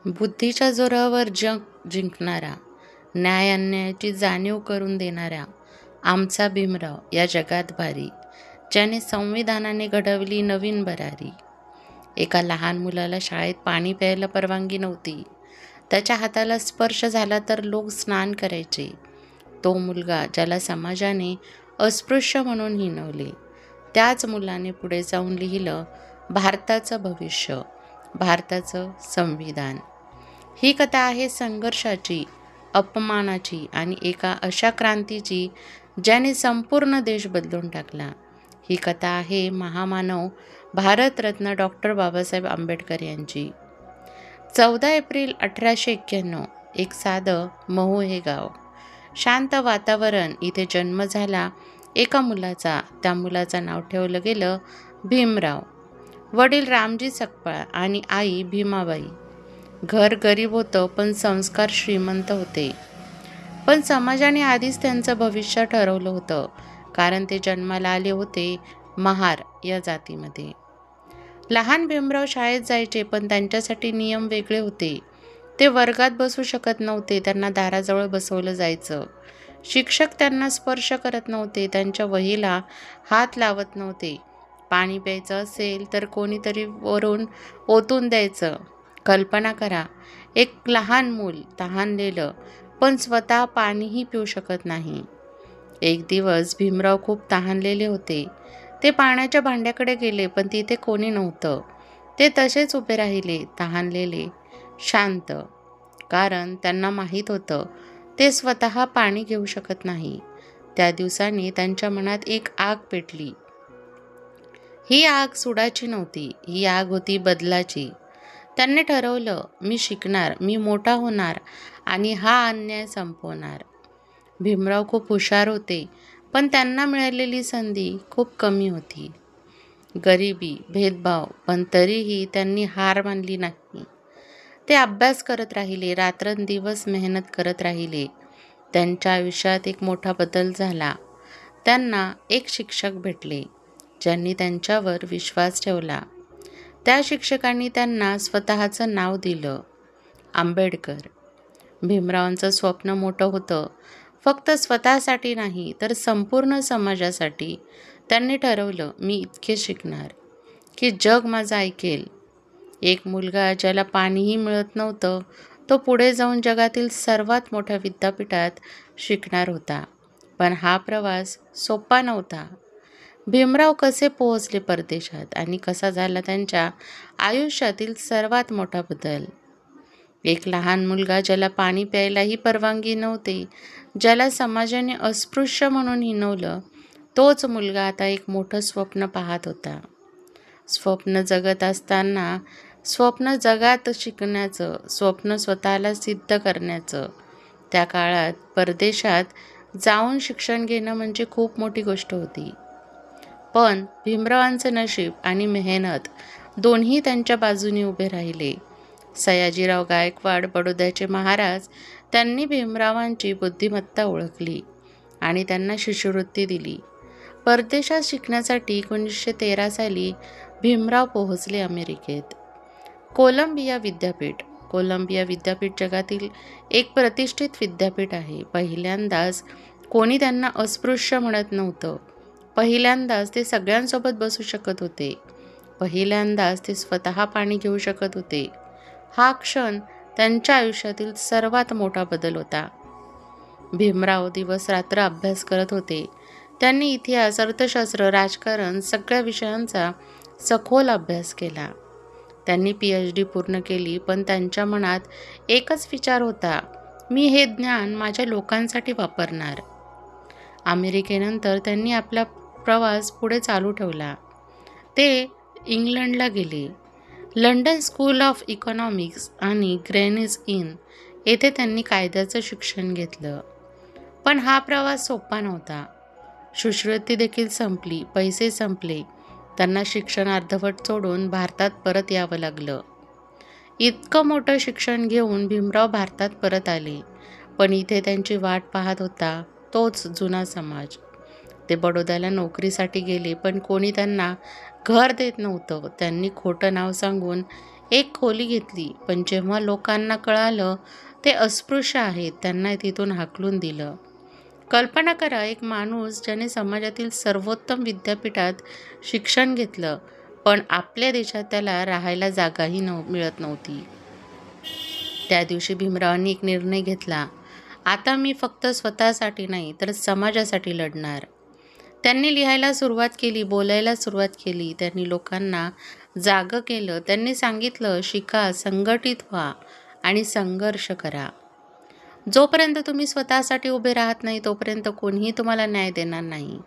बुद्धीच्या जोरावर जग जिंकणारा, न्याय अन्यायाची जाणीव करून देणारा आमचा भीमराव या जगात भारी, ज्याने संविधानाने घडवली नवीन भरारी. एका लहान मुलाला शाळेत पाणी प्यायला परवानगी नव्हती. त्याच्या हाताला स्पर्श झाला तर लोक स्नान करायचे. तो मुलगा ज्याला समाजाने अस्पृश्य म्हणून हिणवले, त्याच मुलाने पुढे जाऊन लिहिलं भारताचं भविष्य, भारताचं संविधान. ही कथा आहे संघर्षाची, अपमानाची आणि एका अशा क्रांतीची ज्याने संपूर्ण देश बदलून टाकला. ही कथा आहे महामानव भारतरत्न डॉक्टर बाबासाहेब आंबेडकर यांची. 14 एप्रिल 1891. एक साधं महू हे गाव. शांत वातावरण. इथे जन्म झाला एका मुलाचा. त्या मुलाचं नाव ठेवलं गेलं भीमराव. वडील रामजी सकपाळ आणि आई भीमाबाई. घर गरीब होतं पण संस्कार श्रीमंत होते. पण समाजाने आधीच त्यांचं भविष्य ठरवलं होतं, कारण ते जन्माला आले होते महार या जातीमध्ये. लहान भीमराव शाळेत जायचे, पण त्यांच्यासाठी नियम वेगळे होते. ते वर्गात बसू शकत नव्हते, त्यांना दाराजवळ बसवलं जायचं. शिक्षक त्यांना स्पर्श करत नव्हते, त्यांच्या वहीला हात लावत नव्हते. पाणी प्यायचं असेल तर कोणीतरी वरून ओतून द्यायचं. कल्पना करा, एक लहान मूल तहानलेलं पण स्वतः पाणीही पिऊ शकत नाही. एक दिवस भीमराव खूप तहानलेले होते. ते पाण्याच्या भांड्याकडे गेले, पण तिथे कोणी नव्हतं. ते तसेच उभे राहिले, तहानलेले, शांत, कारण त्यांना माहीत होतं ते स्वतः पाणी घेऊ शकत नाही. त्या दिवसाने त्यांच्या मनात एक आग पेटली. ही आग सुडाची नव्हती, ही आग होती बदलाची. त्यांनी ठरवलं, मी शिकणार, मी मोठा होणार आणि हा अन्याय संपवणार. भीमराव खूप हुशार होते, पण त्यांना मिळालेली संधी खूप कमी होती. गरिबी, भेदभाव, पण तरीही त्यांनी हार मानली नाही. ते अभ्यास करत राहिले, रात्रंदिवस मेहनत करत राहिले. त्यांच्या आयुष्यात एक मोठा बदल झाला. त्यांना एक शिक्षक भेटले, ज्यांनी त्यांच्यावर विश्वास ठेवला. त्या शिक्षकांनी त्यांना स्वतःचं नाव दिलं, आंबेडकर. भीमरावांचं स्वप्न मोठं होतं, फक्त स्वतःसाठी नाही तर संपूर्ण समाजासाठी. त्यांनी ठरवलं, मी इतके शिकणार की जग माझं ऐकेल. एक मुलगा ज्याला पाणीही मिळत नव्हतं, तो पुढे जाऊन जगातील सर्वात मोठ्या विद्यापीठात शिकणार होता. पण हा प्रवास सोपा नव्हता. भीमराव कसे पोहोचले परदेशात आणि कसा झाला त्यांच्या आयुष्यातील सर्वात मोठा बदल. एक लहान मुलगा ज्याला पाणी प्यायलाही परवानगी नव्हती, ज्याला समाजाने अस्पृश्य म्हणून हिणवलं, तोच मुलगा आता एक मोठं स्वप्न पाहत होता. स्वप्न जगत असताना, स्वप्न जगात शिकण्याचं, स्वप्न स्वतःला सिद्ध करण्याचं. त्या काळात परदेशात जाऊन शिक्षण घेणं म्हणजे खूप मोठी गोष्ट होती. पण भीमरावांचं नशीब आणि मेहनत दोन्ही त्यांच्या बाजूने उभे राहिले. सयाजीराव गायकवाड, बडोद्याचे महाराज, त्यांनी भीमरावांची बुद्धिमत्ता ओळखली आणि त्यांना शिष्यवृत्ती दिली. परदेशात शिकण्यासाठी 1913 साली भीमराव पोहोचले अमेरिकेत. कोलंबिया विद्यापीठ. कोलंबिया विद्यापीठ जगातील एक प्रतिष्ठित विद्यापीठ आहे. पहिल्यांदाच कोणी त्यांना अस्पृश्य म्हणत नव्हतं. पहिल्यांदाच ते सगळ्यांसोबत बसू शकत होते. पहिल्यांदाच ते स्वतः पाणी घेऊ शकत होते. हा क्षण त्यांच्या आयुष्यातील सर्वात मोठा बदल होता. भीमराव दिवस रात्र अभ्यास करत होते. त्यांनी इतिहास, अर्थशास्त्र, राजकारण सगळ्या विषयांचा सखोल अभ्यास केला. त्यांनी PhD पूर्ण केली, पण त्यांच्या मनात एकच विचार होता, मी हे ज्ञान माझ्या लोकांसाठी वापरणार. अमेरिकेनंतर त्यांनी आपला प्रवास पुढे चालू ठेवला. ते इंग्लंडला गेले. लंडन स्कूल ऑफ इकॉनॉमिक्स आणि ग्रेनिज इन येथे त्यांनी कायद्याचं शिक्षण घेतलं. पण हा प्रवास सोपा नव्हता. शिष्यवृत्ती देखील संपली, पैसे संपले. त्यांना शिक्षण अर्धवट सोडून भारतात परत यावं लागलं. इतकं मोठं शिक्षण घेऊन भीमराव भारतात परत आले, पण इथे त्यांची वाट पाहत होता तोच जुना समाज. ते बडोद्याला नोकरीसाठी गेले, पण कोणी त्यांना घर देत नव्हतं. त्यांनी खोटं नाव सांगून एक खोली घेतली, पण जेव्हा लोकांना कळालं ते अस्पृश्य आहेत, त्यांना तिथून हाकलून दिलं. कल्पना करा, एक माणूस ज्याने समाजातील सर्वोत्तम विद्यापीठात शिक्षण घेतलं, पण आपल्या देशात त्याला राहायला जागाही मिळत नव्हती. त्या दिवशी भीमरावांनी एक निर्णय घेतला. आता मी फक्त स्वतःसाठी नाही तर समाजासाठी लढणार. त्यांनी लिहायला सुरुवात केली, बोलायला सुरुवात केली. त्यांनी लोकांना जागं केलं. त्यांनी सांगितलं, शिका, संघटित व्हा आणि संघर्ष करा. जोपर्यंत तुम्ही स्वतःसाठी उभे राहत नाही तोपर्यंत कोणीही तुम्हाला न्याय देणार नाही.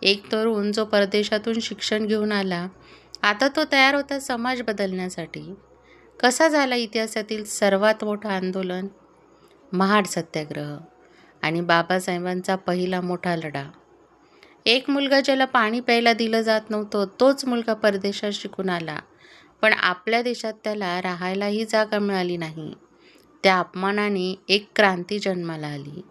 एक तरुण जो परदेशातून शिक्षण घेऊन आला, आता तो तयार होता समाज बदलण्यासाठी. कसा झाला इतिहासातील सर्वात मोठं आंदोलन? महाड सत्याग्रह आणि बाबासाहेबांचा पहिला मोठा लढा. एक मुलगा ज्याला पाणी प्यायला दिलं जात नव्हतं, तोच मुलगा परदेशात शिकून आला, पण आपल्या देशात त्याला राहायलाही जागा मिळाली नाही. त्या अपमानाने एक क्रांती जन्माला आली.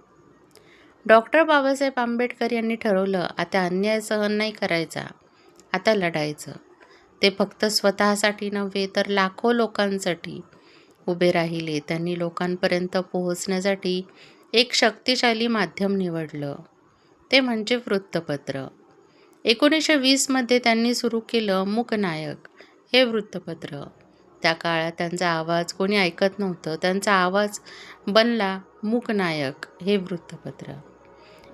डॉक्टर बाबासाहेब आंबेडकर यांनी ठरवलं, आता अन्याय सहन नाही करायचा, आता लढायचं. ते फक्त स्वतःसाठी नव्हे तर लाखो लोकांसाठी उभे राहिले. त्यांनी लोकांपर्यंत पोहोचण्यासाठी एक शक्तिशाली माध्यम निवडलं, ते म्हणजे वृत्तपत्र. 1920मध्ये त्यांनी सुरू केलं मूकनायक हे वृत्तपत्र. त्या काळात त्यांचा आवाज कोणी ऐकत नव्हतं. त्यांचा आवाज बनला मूकनायक हे वृत्तपत्र.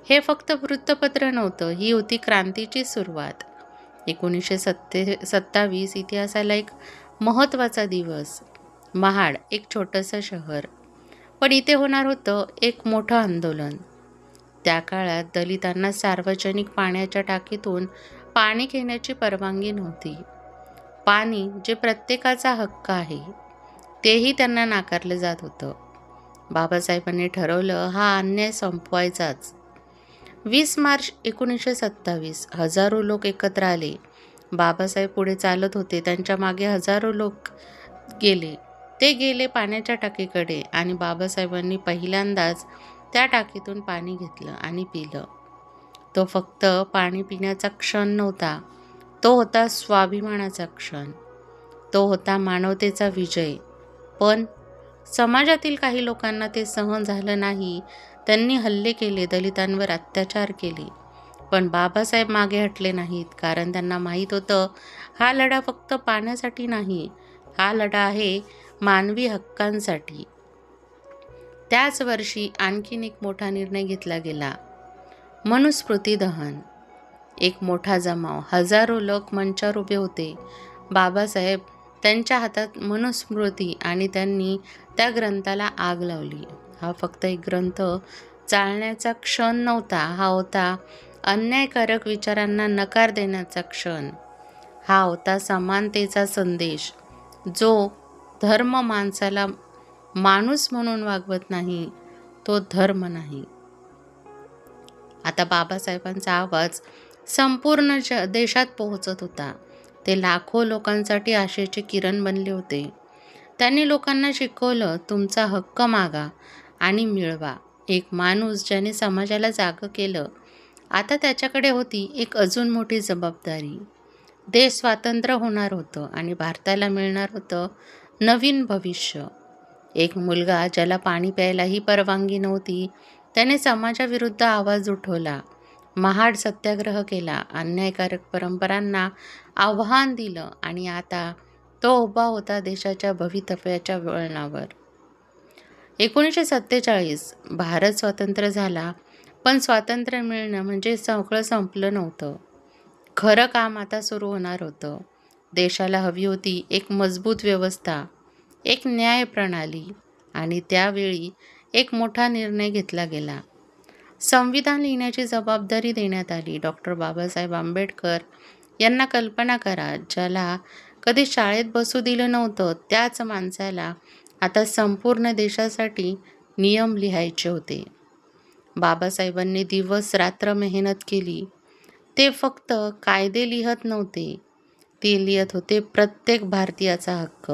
हे फक्त वृत्तपत्र नव्हतं, ही होती क्रांतीची सुरुवात. 1927 इतिहासाला एक महत्त्वाचा दिवस. महाड एक छोटंसं शहर, पण इथे होणार होतं एक मोठं आंदोलन. त्या काळात दलितांना सार्वजनिक पाण्याच्या टाकीतून पाणी घेण्याची परवानगी नव्हती. पाणी जे प्रत्येकाचा हक्क आहे, तेही त्यांना नाकारलं जात होतं. बाबासाहेबांनी ठरवलं, हा अन्याय संपवायचाच. 20 मार्च 1927 हजारो लोक एकत्र आले. बाबासाहेब पुढे चालत होते, त्यांच्या मागे हजारो लोक गेले. ते गेले पाण्याच्या टाकीकडे आणि बाबासाहेबांनी पहिल्यांदाच त्या टाकीतून पाणी घेतलं आणि पिलं. तो फक्त पाणी पिण्याचा क्षण नव्हता, तो होता स्वाभिमानाचा क्षण, तो होता मानवतेचा विजय. पण समाजातील काही लोकांना ते सहन झालं नाही. त्यांनी हल्ले केले, दलितांवर अत्याचार केले. पण बाबासाहेब मागे हटले नाहीत, कारण त्यांना माहीत होतं, हा लढा फक्त पाण्यासाठी नाही, हा लढा आहे मानवी हक्कांसाठी. त्याच वर्षी आणखीन एक मोठा निर्णय घेतला गेला, मनुस्मृती दहन. एक मोठा जमाव, हजारो लोक मंचावर उभे होते. बाबासाहेब त्यांच्या हातात मनुस्मृती आणि त्यांनी त्या ग्रंथाला आग लावली. हा फक्त एक ग्रंथ चालण्याचा क्षण नव्हता, हा होता अन्यायकारक विचारांना नकार देण्याचा क्षण. हा होता समानतेचा संदेश. जो धर्म माणसाला माणूस म्हणून वागवत नाही, तो धर्म नाही. आता बाबासाहेबांचा आवाज संपूर्ण देशात पोहोचत होता. ते लाखो लोकांसाठी आशेचे किरण बनले होते. त्यांनी लोकांना शिकवलं, तुमचा हक्क मागा आणि मिळवा. एक माणूस ज्याने समाजाला जागं केलं, आता त्याच्याकडे होती एक अजून मोठी जबाबदारी. देश स्वातंत्र्य होणार होतं आणि भारताला मिळणार होतं नवीन भविष्य. एक मुलगा ज्याला पाणी प्यायलाही परवानगी नव्हती, त्याने समाजाविरुद्ध आवाज उठवला, महाड सत्याग्रह केला, अन्यायकारक परंपरांना आव्हान दिलं आणि आता तो उभा होता देशाच्या भवितव्याच्या वळणावर. 1947 भारत स्वतंत्र झाला, पण स्वातंत्र्य मिळणं म्हणजे सगळं संपलं नव्हतं. खरं काम आता सुरू होणार होतं. देशाला हवी होती एक मजबूत व्यवस्था, एक न्याय प्रणाली आणि त्यावेळी एक मोठा निर्णय घेतला गेला. संविधान लिहिण्याची जबाबदारी देण्यात आली. डॉक्टर बाबासाहेब आंबेडकर यांना कल्पना करा, ज्याला कधी शाळेत बसू दिलं नव्हतं, त्याच माणसाला आता संपूर्ण देशासाठी नियम लिहायचे होते. बाबासाहेबांनी दिवस रात्र मेहनत केली. ते फक्त कायदे लिहत नव्हते, ते लिहत होते प्रत्येक भारतीयाचा हक्क.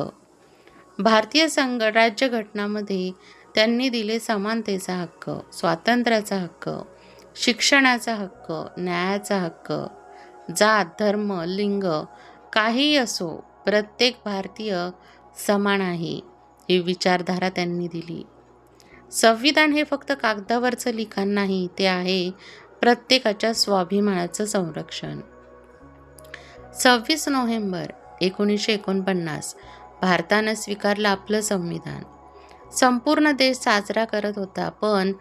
भारतीय राज्यघटनामध्ये त्यांनी दिले समानतेचा हक्क, स्वातंत्र्याचा हक्क, शिक्षणाचा हक्क, न्यायाचा हक्क. जात, धर्म, लिंग काहीही असो, प्रत्येक भारतीय समान आहे ही विचारधारा त्यांनी दिली. संविधान हे फक्त कागदावरचं लिखाण नाही, ते आहे प्रत्येकाच्या स्वाभिमानाचं संरक्षण. 26 नोव्हेंबर 1949 भारतानं स्वीकारलं आपलं संविधान. संपूर्ण देश साजरा करत होता, पण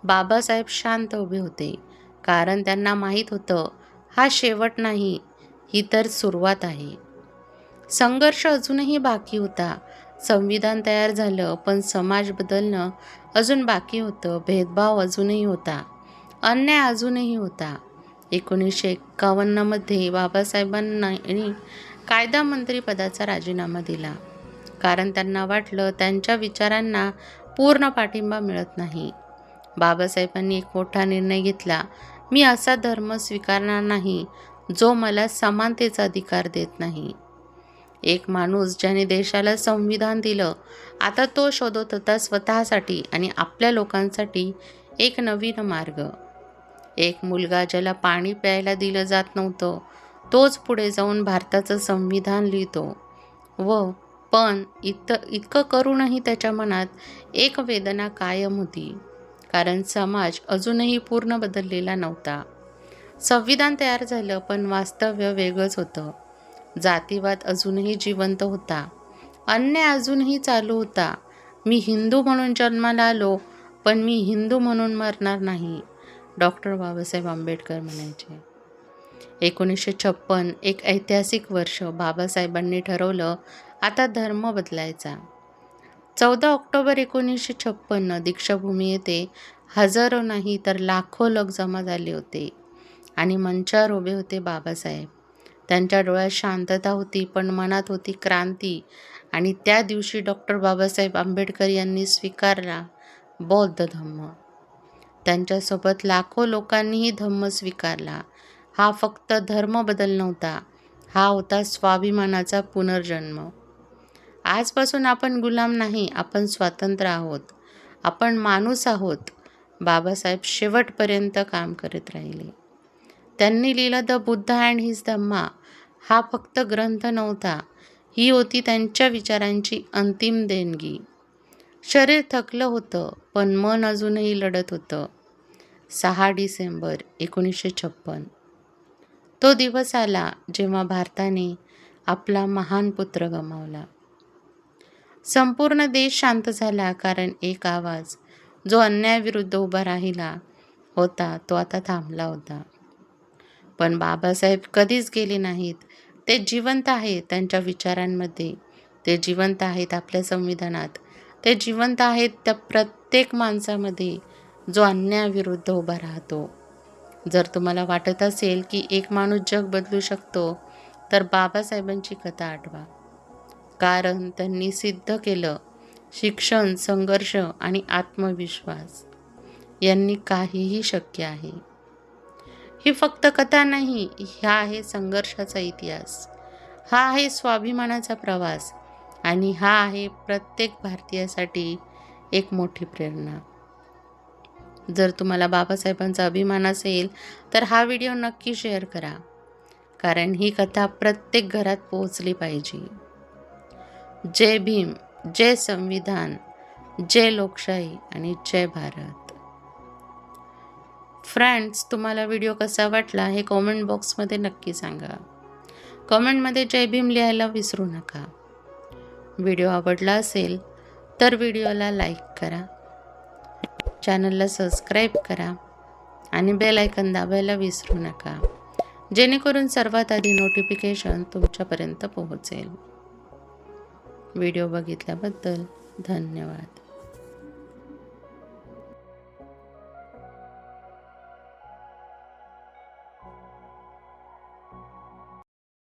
बाबासाहेब शांत उभे होते, कारण त्यांना माहीत होतं हा शेवट नाही, ही तर सुरुवात आहे. संघर्ष अजूनही बाकी होता. संविधान तयार झालं, पण समाज बदलणं अजून बाकी होतं. भेदभाव अजूनही होता, अन्याय अजूनही होता. 1951 बाबासाहेबांनी कायदा मंत्रीपदाचा राजीनामा दिला, कारण त्यांना वाटलं त्यांच्या विचारांना पूर्ण पाठिंबा मिळत नाही. बाबासाहेबांनी एक मोठा निर्णय घेतला, मी असा धर्म स्वीकारणार नाही जो मला समानतेचा अधिकार देत नाही. एक माणूस ज्याने देशाला संविधान दिलं, आता तो शोधत होता स्वतःसाठी आणि आपल्या लोकांसाठी एक नवीन मार्ग. एक मुलगा ज्याला पाणी प्यायला दिलं जात नव्हतं, तोच पुढे जाऊन भारताचं संविधान लिहितो. पण इतकं करूनही त्याच्या मनात एक वेदना कायम होती, कारण समाज अजूनही पूर्ण बदललेला नव्हता. संविधान तयार झालं, पण वास्तव्य वेगळंच होतं. जातीवाद अजूनही जिवंत होता, अन्याय अजूनही चालू होता. मी हिंदू म्हणून जन्माला आलो, पण मी हिंदू म्हणून मरणार नाही, डॉक्टर बाबासाहेब आंबेडकर म्हणायचे. 1956 एक ऐतिहासिक वर्ष. बाबासाहेबांनी ठरवलं आता धर्म बदलायचा. 14 ऑक्टोबर 1956 दीक्षाभूमी येथे हजारो नाही तर लाखो लोक जमा झाले होते आणि मंचावर उभे होते बाबासाहेब. त्यांच्या डोळ्यात शांतता होती, पण मनात होती क्रांती. आणि त्या दिवशी डॉक्टर बाबासाहेब आंबेडकर यांनी स्वीकारला बौद्ध धम्म. त्यांच्यासोबत लाखो लोकांनीही धम्म स्वीकारला. हा फक्त धर्म बदल नव्हता, हा होता स्वाभिमानाचा पुनर्जन्म. आजपासून आपण गुलाम नाही, आपण स्वतंत्र आहोत, आपण माणूस आहोत. बाबासाहेब शेवटपर्यंत काम करत राहिले. त्यांनी लिहिलं द बुद्धा अँड हिज धम्मा. हा फक्त ग्रंथ नव्हता, ही होती त्यांच्या विचारांची अंतिम देणगी. शरीर थकलं होतं, पण मन अजूनही लढत होतं. 6 डिसेंबर 1956 तो दिवस आला जेव्हा भारताने आपला महान पुत्र गमावला. संपूर्ण देश शांत झाला, कारण एक आवाज जो अन्यायाविरुद्ध उभा राहिला होता तो आता थांबला होता. पण बाबासाहेब कधीच गेले नाहीत. ते जिवंत आहेत त्यांच्या विचारांमध्ये, ते जिवंत आहेत आपल्या संविधानात, ते जिवंत आहेत त्या प्रत्येक माणसामध्ये जो अन्यायाविरुद्ध उभा राहतो. जर तुम्हाला वाटत असेल की एक माणूस जग बदलू शकतो, तर बाबासाहेबांची कथा आठवा, कारण त्यांनी सिद्ध केलं शिक्षण, संघर्ष आणि आत्मविश्वास यांनी काहीही शक्य आहे. ही फक्त कथा नाही, हा आहे संघर्षाचा इतिहास, हा आहे स्वाभिमानाचा प्रवास आणि हा आहे प्रत्येक भारतीयासाठी एक मोठी प्रेरणा. जर तुम्हाला बाबासाहेबांचा अभिमान असेल तर हा व्हिडिओ नक्की शेअर करा, कारण ही कथा प्रत्येक घरात पोहोचली पाहिजे. जय भीम, जय संविधान, जय लोकशाही आणि जय भारत. फ्रेंड्स, तुम्हाला व्हिडिओ कसा वाटला हे कॉमेंट बॉक्समध्ये नक्की सांगा. कॉमेंटमध्ये जय भीम लिहायला विसरू नका. व्हिडिओ आवडला असेल तर व्हिडिओला लाईक करा, चॅनलला सबस्क्राईब करा आणि बेल आयकॉन दाबायला विसरू नका, जेणेकरून सर्वात आधी नोटिफिकेशन तुमच्यापर्यंत पोहोचेल. व्हिडिओ बघितल्याबद्दल धन्यवाद.